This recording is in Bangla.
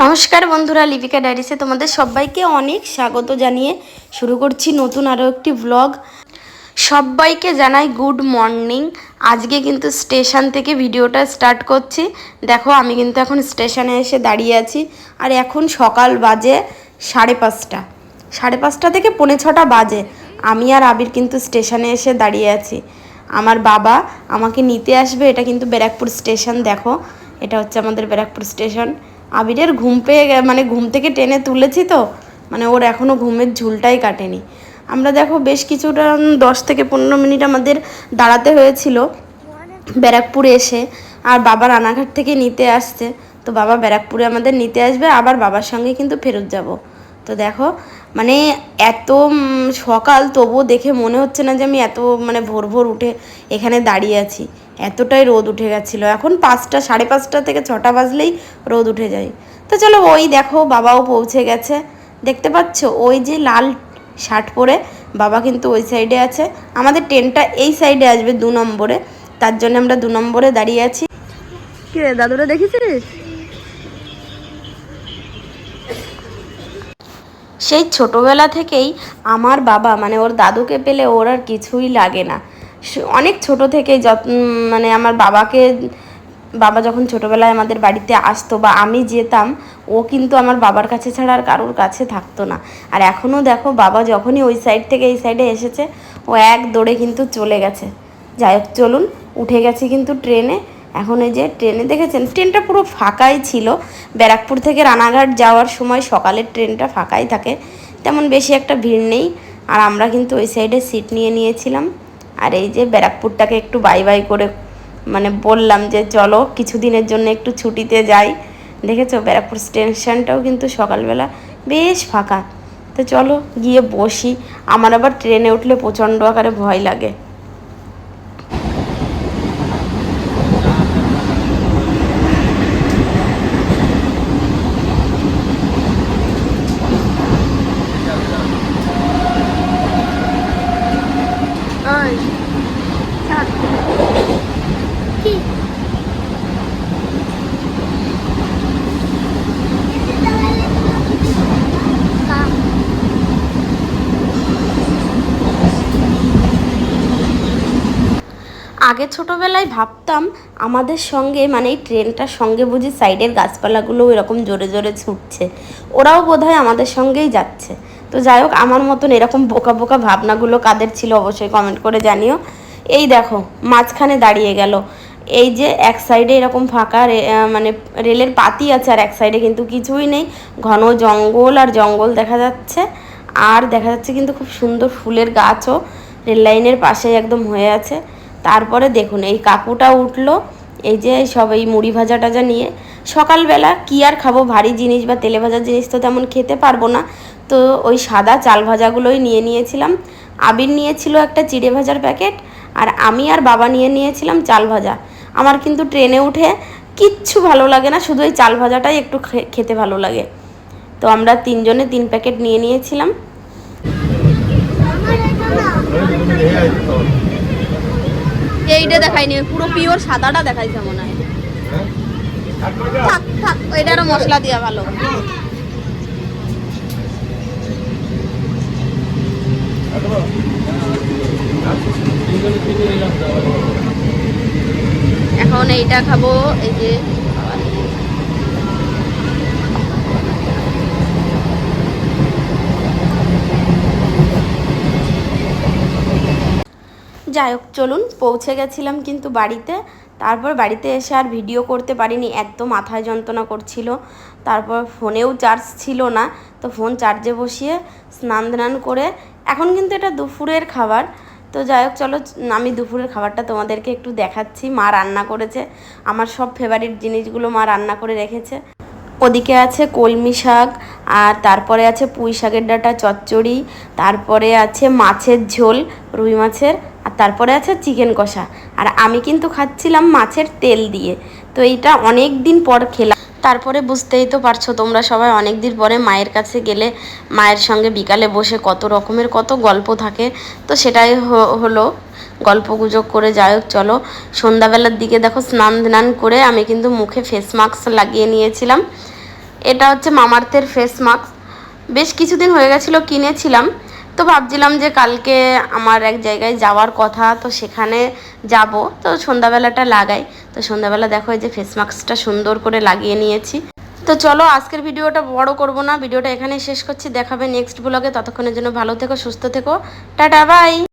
নমস্কার বন্ধুরা, লিপিকা ডায়েরিসে তোমাদের সবাইকে অনেক স্বাগত জানিয়ে শুরু করছি নতুন আরও একটি ব্লগ। সবাইকে জানাই গুড মর্নিং। আজকে কিন্তু স্টেশন থেকে ভিডিওটা স্টার্ট করছি। দেখো আমি কিন্তু এখন স্টেশনে এসে দাঁড়িয়ে আছি, আর এখন সকাল বাজে 5:30। 5:30 থেকে 5:45 বাজে। আমি আর আবির কিন্তু স্টেশনে এসে দাঁড়িয়ে আছি। আমার বাবা আমাকে নিতে আসবে। এটা কিন্তু ব্যারাকপুর স্টেশন। দেখো এটা হচ্ছে আমাদের ব্যারাকপুর স্টেশন। আবিরের ঘুম পেয়ে ঘুম থেকে টেনে তুলেছি তো, ওর এখনও ঘুমের ঝুলটাই কাটেনি। আমরা দেখো বেশ কিছুটা 10 থেকে 15 মিনিট আমাদের দাঁড়াতে হয়েছিল ব্যারাকপুরে এসে। আর বাবা রানাঘাট থেকে নিতে আসছে, তো বাবা ব্যারাকপুরে আমাদের নিতে আসবে, আবার বাবার সঙ্গে কিন্তু ফেরত যাব। তো দেখো এত সকাল, তবুও দেখে মনে হচ্ছে না যে আমি এত ভোর ভোর উঠে এখানে দাঁড়িয়ে আছি। এতটাই রোদ উঠে গেছিলো। এখন 5টা, 5:30 থেকে 6টা বাজলেই রোদ উঠে যায়। তো চলো, ওই দেখো বাবাও পৌঁছে গেছে। দেখতে পাচ্ছ ওই যে লাল শার্ট পরে বাবা কিন্তু ওই সাইডে আছে। আমাদের ট্রেনটা এই সাইডে আসবে 2 নম্বরে, তার জন্য আমরা 2 নম্বরে দাঁড়িয়ে আছি। কি রে দাদুরা দেখেছিস? সেই ছোটোবেলা থেকেই আমার বাবা ওর দাদুকে পেলে ওর আর কিছুই লাগে না। অনেক ছোট থেকেই আমার বাবা যখন ছোটোবেলায় আমাদের বাড়িতে আসতো বা আমি যেতাম, ও কিন্তু আমার বাবার কাছে ছাড়া আর কারোর কাছে থাকতো না। আর এখনও দেখো বাবা যখনই ওই সাইড থেকে এই সাইডে এসেছে, ও এক দৌড়ে কিন্তু চলে গেছে। যাই হোক, চলুন, উঠে গেছি কিন্তু ট্রেনে। এখন এই যে ট্রেনে দেখেছেন, ট্রেনটা পুরো ফাঁকাই ছিল। ব্যারাকপুর থেকে রানাঘাট যাওয়ার সময় সকালের ট্রেনটা ফাঁকাই থাকে, তেমন বেশি একটা ভিড় নেই। আর আমরা কিন্তু ওই সাইডে সিট নিয়ে নিয়েছিলাম। আর এই যে ব্যারাকপুরটাকে একটু বাই বাই করে বললাম যে চলো কিছুদিনের জন্য একটু ছুটিতে যাই। দেখেছো ব্যারাকপুর স্টেশনটাও কিন্তু সকালবেলা বেশ ফাঁকা। তো চলো গিয়ে বসি। আমার আবার ট্রেনে উঠলে প্রচণ্ড আকারে ভয় লাগে। আগে ছোটোবেলায় ভাবতাম আমাদের সঙ্গে এই ট্রেনটার সঙ্গে বুঝি সাইডের গাছপালাগুলো এরকম জোরে জোরে ছুটছে, ওরাও বোধহয় আমাদের সঙ্গেই যাচ্ছে। তো যাই হোক, আমার মতন এরকম বোকা বোকা ভাবনাগুলো কাদের ছিল অবশ্যই কমেন্ট করে জানিও। এই দেখো মাঝখানে দাঁড়িয়ে গেল। এই যে এক সাইডে এরকম ফাঁকা রেলের পাতি আছে, আর এক সাইডে কিন্তু কিছুই নেই, ঘন জঙ্গল আর জঙ্গল দেখা যাচ্ছে। আর দেখা যাচ্ছে কিন্তু খুব সুন্দর ফুলের গাছও রেল লাইনের পাশে একদম হয়ে আছে। তারপরে দেখুন এই কাকুটা উঠলো, এই যে সব এই মুড়ি ভাজা টাজা নিয়ে। সকালবেলা কি আর খাবো, ভারী জিনিস বা তেলে ভাজা জিনিস তো তেমন খেতে পারবো না, তো ওই সাদা চাল ভাজাগুলোই নিয়েছিলাম। আবির নিয়েছিল একটা চিড়ে ভাজার প্যাকেট, আর আমি আর বাবা নিয়েছিলাম চাল ভাজা। আমার কিন্তু ট্রেনে উঠে কিচ্ছু ভালো লাগে না, শুধু এই চাল ভাজাটাই একটু খেতে ভালো লাগে। তো আমরা 3 জনে 3 প্যাকেট নিয়েছিলাম। এইটা দেখাইনি, পুরো পিওর সাদাটা দেখাইছে মনে হয়। থাক থাক, ওইটারও মশলা দেওয়া ভালো। এখন এইটা খাবো, এই যে যাই হোক চলুন, পৌঁছে গেছিলাম কিন্তু বাড়িতে। তারপর বাড়িতে এসে আর ভিডিও করতে পারিনি, এত মাথায় যন্ত্রণা করছিল। তারপর ফোনেও চার্জ ছিল না, তো ফোন চার্জে বসিয়ে স্নান করে এখন কিন্তু এটা দুপুরের খাবার। তো যাই হোক চলো, আমি দুপুরের খাবারটা তোমাদেরকে একটু দেখাচ্ছি। মা রান্না করেছে, আমার সব ফেভারিট জিনিসগুলো মা রান্না করে রেখেছে। ওদিকে আছে কলমি শাক, আর তারপরে আছে পুঁই শাকের ডাঁটা চচ্চড়ি, তারপরে আছে মাছের ঝোল রুই মাছের, আর তারপরে আছে চিকেন কষা। আর আমি কিন্তু খাচ্ছিলাম মাছের তেল দিয়ে। তো এইটা অনেক দিন পর খেলাম। তারপরে বুঝতেই তো পারছো তোমরা সবাই, অনেক দিন পরে মায়ের কাছে গেলে মায়ের সঙ্গে বিকালে বসে কত রকমের কত গল্প থাকে। তো সেটাই হলো, গল্প গুজব করে। যাই হোক চলো, সন্ধ্যাবেলার দিকে দেখো স্নান করে আমি কিন্তু মুখে ফেস মাস্ক লাগিয়ে নিয়েছিলাম। এটা হচ্ছে মামাআর্থের ফেস মাস্ক। বেশ কিছুদিন হয়ে গেছিলো কিনেছিলাম, তো ভাবছিলাম যে কালকে আমার এক জায়গায় যাওয়ার কথা, তো সেখানে যাব, তো সন্ধ্যাবেলাটা লাগাই। তো সন্ধ্যাবেলা দেখো এই যে ফেস মাস্কটা সুন্দর করে লাগিয়ে নিয়েছি। তো চলো আজকের ভিডিওটা বড় করব না, ভিডিওটা এখানেই শেষ করছি। দেখাবে নেক্সট ব্লগে, ততক্ষণের জন্য ভালো থেকো, সুস্থ থেকো, টাটা বাই।